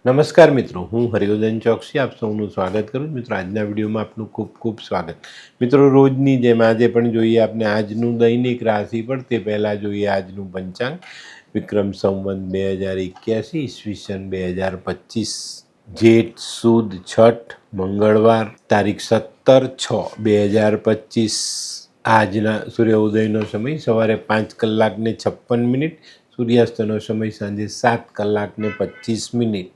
નમસ્કાર મિત્રો, હું હરિવર્ધન ચોકસી આપ સૌનું સ્વાગત કરું છું. મિત્રો, આજના વિડીયોમાં આપનું ખૂબ ખૂબ સ્વાગત. મિત્રો, રોજની જેમ આજે પણ જોઈએ આપણે આજનું દૈનિક રાશિફળ. તે પહેલાં જોઈએ આજનું પંચાંગ. વિક્રમ સંવત 2081 ઈસવીસન 2025, જેઠ સુદ છઠ મંગળવાર, તારીખ 17/6/2025. આજના સૂર્યોદયનો સમય સવારે 5:56, સૂર્યાસ્તનો સમય સાંજે 7:25.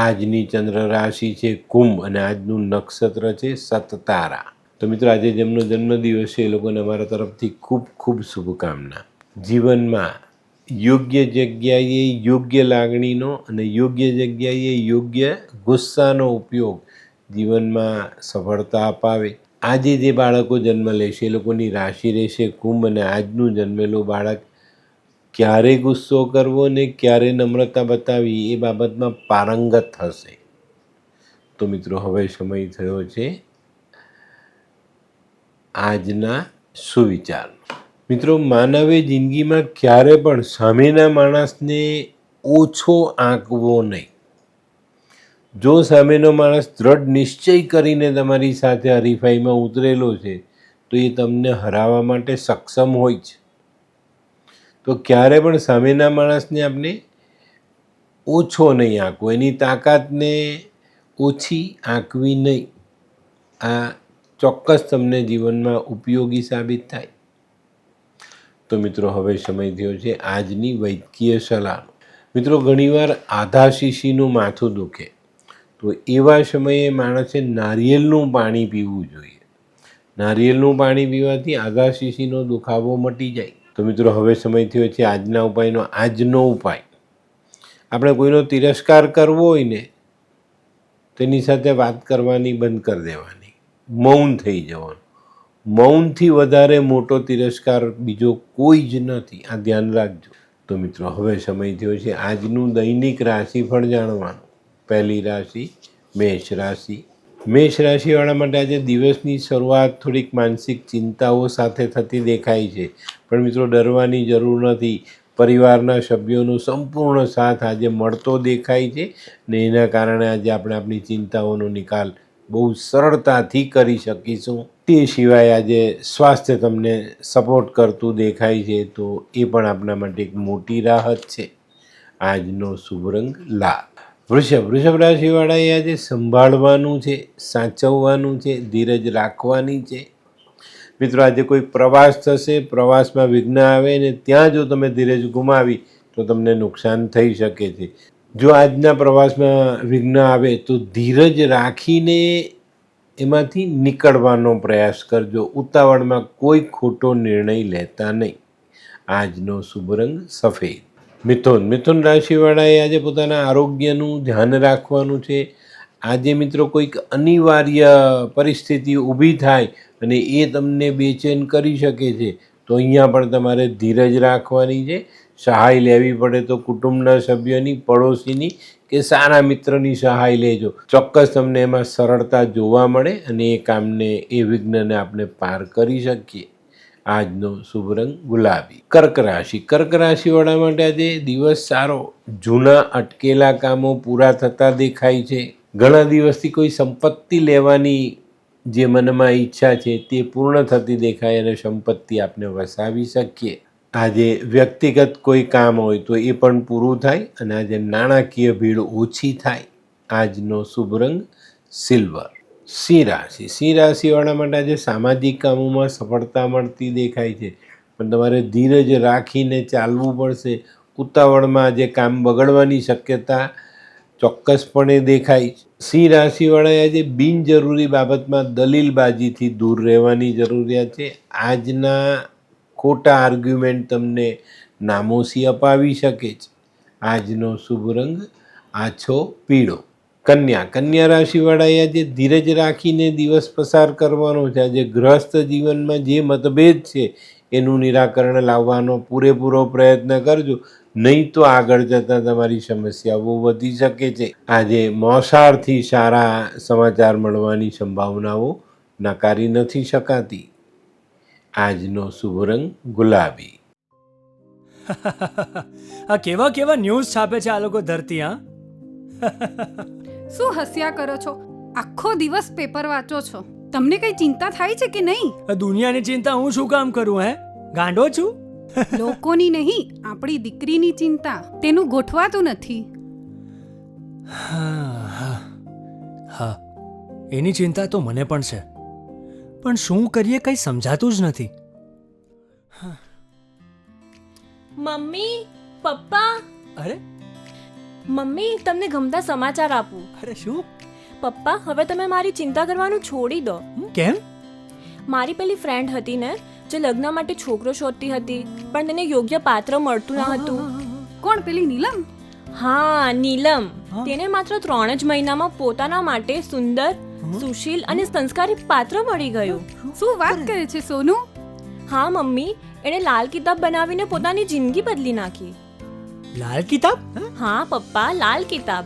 આજની ચંદ્ર રાશિ છે કુંભ અને આજનું નક્ષત્ર છે સતતારા. તો મિત્રો, આજે જેમનો જન્મદિવસ છે એ લોકોને અમારા તરફથી ખૂબ ખૂબ શુભકામના. જીવનમાં યોગ્ય જગ્યાએ યોગ્ય લાગણીનો અને યોગ્ય જગ્યાએ યોગ્ય ગુસ્સાનો ઉપયોગ જીવનમાં સફળતા અપાવે. આજે જે બાળકો જન્મ લેશે એ લોકોની રાશિ રહેશે કુંભ અને આજનું જન્મેલું બાળક ક્યારે ગુસ્સો કરવો ને ક્યારે નમ્રતા બતાવી એ બાબતમાં પારંગત થશે. તો મિત્રો, હવે સમય થયો છે આજના સુવિચાર. મિત્રો, માનવે જિંદગીમાં ક્યારે પણ સામેના માણસને ઓછો આંકવો નહીં. જો સામેનો માણસ દ્રઢ નિશ્ચય કરીને તમારી સાથે હરીફાઈમાં ઉતરેલો છે તો એ તમને હરાવવા માટે સક્ષમ હોય છે. તો ક્યારે પણ સામેના માણસને આપણે ઓછો નહીં આંકવો, એની તાકાતને ઓછી આંકવી નહીં. આ ચોક્કસ તમને જીવનમાં ઉપયોગી સાબિત થાય. તો મિત્રો, હવે સમય થયો છે આજની વૈદ્યકીય સલાહનો. મિત્રો, ઘણીવાર આધા શીશીનું માથું દુખે તો એવા સમયે માણસે નારિયેળનું પાણી પીવું જોઈએ. નારિયેળનું પાણી પીવાથી આધા શીશીનો દુખાવો મટી જાય. તો મિત્રો, હવે સમય થયો છે આજના ઉપાયનો. આજનો ઉપાય, આપણે કોઈનો તિરસ્કાર કરવો હોય ને તેની સાથે વાત કરવાની બંધ કરી દેવાની, મૌન થઈ જવાનું. મૌનથી વધારે મોટો તિરસ્કાર બીજો કોઈ જ નથી, આ ધ્યાન રાખજો. તો મિત્રો, હવે સમય થયો છે આજનું દૈનિક રાશિફળ જાણવાનું. પહેલી રાશિ મેષ રાશિ. મેષ રાશિવાળા માટે આજે દિવસની શરૂઆત થોડીક માનસિક ચિંતાઓ સાથે થતી દેખાય છે, પણ મિત્રો ડરવાની જરૂર નથી. પરિવારના સભ્યોનો સંપૂર્ણ સાથ આજે મળતો દેખાય છે ને એના કારણે આજે આપણે આપણી ચિંતાઓનો નિકાલ બહુ સરળતાથી કરી શકીશું. તે સિવાય આજે સ્વાસ્થ્ય તમને સપોર્ટ કરતું દેખાય છે, તો એ પણ આપણા માટે એક મોટી રાહત છે. આજનો શુભ રંગ લાલ. વૃષભ રાશિવાળાએ આજે સંભાળવાનું છે, સાચવવાનું છે, ધીરજ રાખવાની છે. મિત્રો, આજે કોઈ પ્રવાસ થશે, પ્રવાસમાં વિઘ્ન આવે ને ત્યાં જો તમે ધીરજ ગુમાવી તો તમને નુકસાન થઈ શકે છે. જો આજના પ્રવાસમાં વિઘ્ન આવે તો ધીરજ રાખીને એમાંથી નીકળવાનો પ્રયાસ કરજો. ઉતાવળમાં કોઈ ખોટો નિર્ણય લેતા નહીં. આજનો શુભ રંગ સફેદ. મિથુન રાશિવાળાએ આજે પોતાના આરોગ્યનું ધ્યાન રાખવાનું છે. આજે મિત્રો કોઈક અનિવાર્ય પરિસ્થિતિ ઊભી થાય અને એ તમને બેચેન કરી શકે છે, તો અહીંયા પણ તમારે ધીરજ રાખવાની છે. સહાય લેવી પડે તો કુટુંબના સભ્યોની, પડોશીની કે સારા મિત્રની સહાય લેજો. ચોક્કસ તમને એમાં સરળતા જોવા મળે અને એ કામને, એ વિઘ્નને આપણે પાર કરી શકીએ. આજનો શુભ રંગ ગુલાબી. કર્ક રાશિવાળા માટે આજે દિવસ સારો. જૂના અટકેલા કામો પૂરા થતા દેખાય છે. ઘણા દિવસથી કોઈ સંપત્તિ લેવાની જે મનમાં ઈચ્છા છે તે પૂર્ણ થતી દેખાય અને સંપત્તિ આપણે વસાવી શકીએ. આજે વ્યક્તિગત કોઈ કામ હોય તો એ પણ પૂરું થાય અને આજે નાણાકીય ભીડ ઓછી થાય. આજનો શુભ રંગ સિલ્વર. સિંહ રાશિવાળા માટે આજે સામાજિક કામોમાં સફળતા મળતી દેખાય છે, પણ તમારે ધીરજ રાખીને ચાલવું પડશે. ઉતાવળમાં આજે કામ બગડવાની શક્યતા ચોક્કસપણે દેખાય છે. સિંહ રાશિવાળાએ આજે બિનજરૂરી બાબતમાં દલીલબાજીથી દૂર રહેવાની જરૂરિયાત છે. આજના ખોટા આર્ગ્યુમેન્ટ તમને નામોશી અપાવી શકે છે. આજનો શુભ રંગ આછો પીળો. કન્યા રાશિવાળાએ આજે ધીરજ રાખીને દિવસ પસાર કરવાનો છે. આજે ગૃહસ્થ જીવનમાં જે મતભેદ છે એનું નિરાકરણ લાવવાનો પૂરેપૂરો પ્રયત્ન કરજો, નહીં તો આગળ જતાં તમારી સમસ્યાઓ વધી શકે છે. આજે મોસાળથી સારા સમાચાર મળવાની સંભાવનાઓ નકારી નથી શકાતી. આજનો શુભ રંગ ગુલાબી. આ કેવા કેવા ન્યૂઝ છાપે છે આ લોકો ધરતી. હા, શું હસ્યા કરો છો? આખો દિવસ પેપર વાંચો છો, તમને કઈ ચિંતા થાય છે કે નહીં? દુનિયાની ચિંતા હું શું કામ કરું? ગાંડો છું? લોકોની નહીં, આપણી દીકરીની ચિંતા. તેનું ગોઠવાતું નથી. હા, એની ચિંતા તો મને પણ છે, પણ શું કરીએ કંઈ સમજાતું જ નથી. મમ્મી, પપ્પા. અરે મમ્મી, તમને ગમતા સમાચાર આપું. અરે શું? પપ્પા, હવે તમે મારી ચિંતા કરવાનું છોડી દો. કેમ? મારી પેલી ફ્રેન્ડ હતી ને, જે લગ્ન માટે છોકરો શોધતી હતી, પણ તેને યોગ્ય પાત્ર મળતું ન હતું. કોણ, પેલી નીલમ? હા, નીલમ. તેને માત્ર 3 જ મહિનામાં પોતાના માટે સુંદર, સુશીલ અને સંસ્કારી પાત્ર મળી ગયું. શું વાત કરે છે સોનુ? હા મમ્મી, એણે લાલ કિતાબ બનાવીને પોતાની જિંદગી બદલી નાખી. લાલ કિતાબ? હા પપ્પા, લાલ કિતાબ.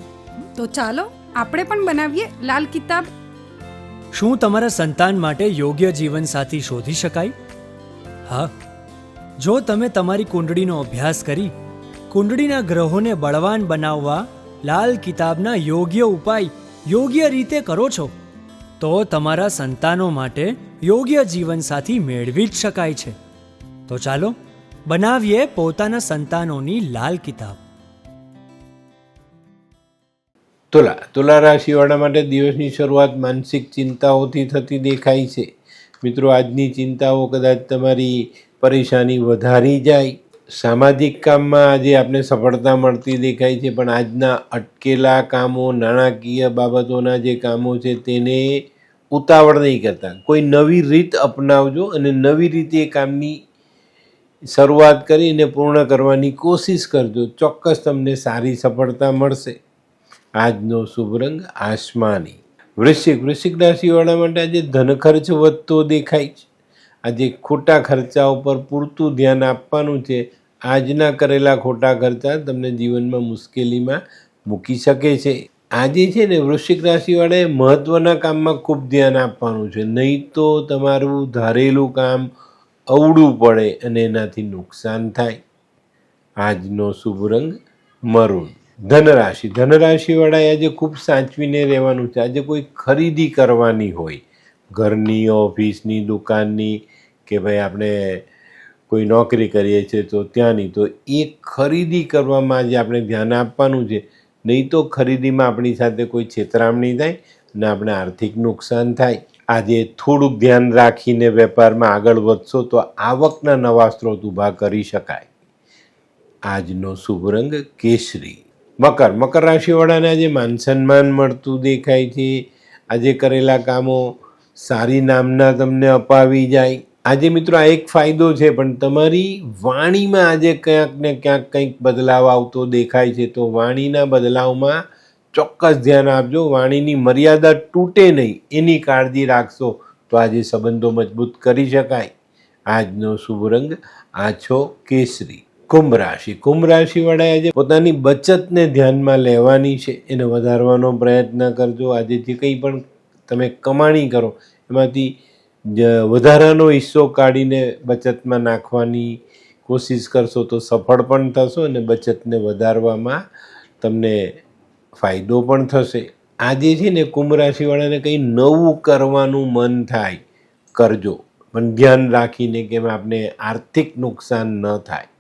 તો ચાલો આપણે પણ બનાવીએ લાલ કિતાબ. શું તમારા સંતાન માટે યોગ્ય જીવનસાથી શોધી શકાય? હા, જો તમે તમારી કુંડળીનો અભ્યાસ કરી કુંડળીના ગ્રહોને બળવાન બનાવવા લાલ કિતાબના યોગ્ય ઉપાય યોગ્ય રીતે કરો છો, તો તમારા સંતાનો માટે યોગ્ય જીવનસાથી મેળવી જ શકાય છે. તો ચાલો બનાવીએ પોતાના સંતાનોની લાલ કિતાબ. તુલા રાશિવાળા માટે દિવસની શરૂઆત માનસિક ચિંતાઓથી થતી દેખાય છે. મિત્રો, આજની ચિંતાઓ કદાચ તમારી પરેશાની વધારી જાય. સામાજિક કામમાં આજે આપણે સફળતા મળતી દેખાય છે, પણ આજના અટકેલા કામો, નાણાકીય બાબતોના જે કામો છે તેને ઉતાવળ નહીં કરતા. કોઈ નવી રીત અપનાવજો અને નવી રીતે એ કામની શરૂઆત કરીને પૂર્ણ કરવાની કોશિશ કરજો. ચોક્કસ તમને સારી સફળતા મળશે. આજનો શુભ રંગ આસમાની. વૃશ્ચિક રાશિવાળા માટે આજે ધન ખર્ચ વધતો દેખાય છે. આજે ખોટા ખર્ચા ઉપર પૂરતું ધ્યાન આપવાનું છે. આજના કરેલા ખોટા ખર્ચા તમને જીવનમાં મુશ્કેલીમાં મૂકી શકે છે. આજે છે ને વૃશ્ચિક રાશિવાળાએ મહત્ત્વના કામમાં ખૂબ ધ્યાન આપવાનું છે, નહીં તો તમારું ધારેલું કામ અવળું પડે અને એનાથી નુકસાન થાય. આજનો શુભ રંગ મરૂન. ધનરાશિવાળાએ આજે ખૂબ સાચવીને રહેવાનું છે. આજે કોઈ ખરીદી કરવાની હોય, ઘરની, ઓફિસની, દુકાનની, કે ભાઈ આપણે કોઈ નોકરી કરીએ છીએ તો ત્યાંની, તો એ ખરીદી કરવામાં આજે આપણે ધ્યાન આપવાનું છે. નહીં તો ખરીદીમાં આપણી સાથે કોઈ છેતરામણી થાય અને આપણે આર્થિક નુકસાન થાય. આજે થોડુંક ધ્યાન રાખીને વેપારમાં આગળ વધશો તો આવકના નવા સ્ત્રોત ઊભા કરી શકાય. આજનો શુભ રંગ કેસરી. મકર રાશિવાળાને આજે માન સન્માન મળતું દેખાય છે. આજે કરેલા કામો સારી નામના તમને અપાવી જાય. આજે મિત્રો આ એક ફાયદો છે, પણ તમારી વાણીમાં આજે ક્યાંક ને ક્યાંક કંઈક બદલાવ આવતો દેખાય છે. તો વાણીના બદલાવમાં ચોક્કસ ધ્યાન આપજો. વાણીની મર્યાદા તૂટે નહીં એની કાળજી રાખશો તો આજે સંબંધો મજબૂત કરી શકાય. આજનો શુભ રંગ આછો કેસરી. કુંભ રાશિવાળાએ આજે પોતાની બચતને ધ્યાનમાં લેવાની છે, એને વધારવાનો પ્રયત્ન કરજો. આજે જે કંઈ પણ તમે કમાણી કરો એમાંથી વધારાનો હિસ્સો કાઢીને બચતમાં નાખવાની કોશિશ કરશો તો સફળ પણ થશો અને બચતને વધારવામાં તમને ફાયદો પણ થશે. આજે છે ને કુંભ રાશિવાળાને કંઈ નવું કરવાનું મન થાય કરજો, પણ ધ્યાન રાખીને કે આપણે આર્થિક નુકસાન ન થાય.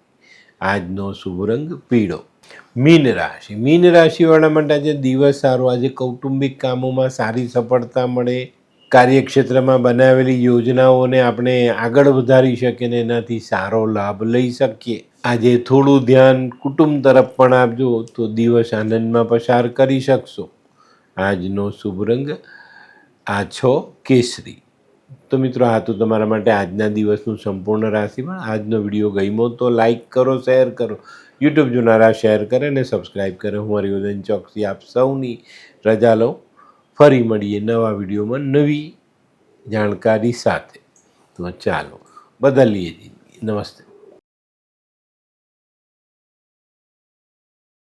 આજનો શુભ રંગ પીળો. મીન રાશિવાળા માટે આજે દિવસ સારો. આજે કૌટુંબિક કામોમાં સારી સફળતા મળે. કાર્યક્ષેત્રમાં બનાવેલી યોજનાઓને આપણે આગળ વધારી શકીએ અને એનાથી સારો લાભ લઈ શકીએ. આજે થોડું ધ્યાન કુટુંબ તરફ પણ આપજો તો દિવસ આનંદમાં પસાર કરી શકશો. આજનો શુભ રંગ આછો કેસરી. તો મિત્રો, આ તો તમારા માટે આજના દિવસનું સંપૂર્ણ રાશિફળ. આજનો વિડીયો ગમ્યો તો લાઈક કરો, શેર કરો. યુટ્યુબ જોનારા શેર કરે અને સબસ્ક્રાઈબ કરે. હું હરિવર્ધન ચોકસી આપ સૌની રજા લઉં. ફરી મળીએ નવા વિડીયોમાં નવી જાણકારી સાથે. તો ચાલો બદલીએ જિંદગી. નમસ્તે.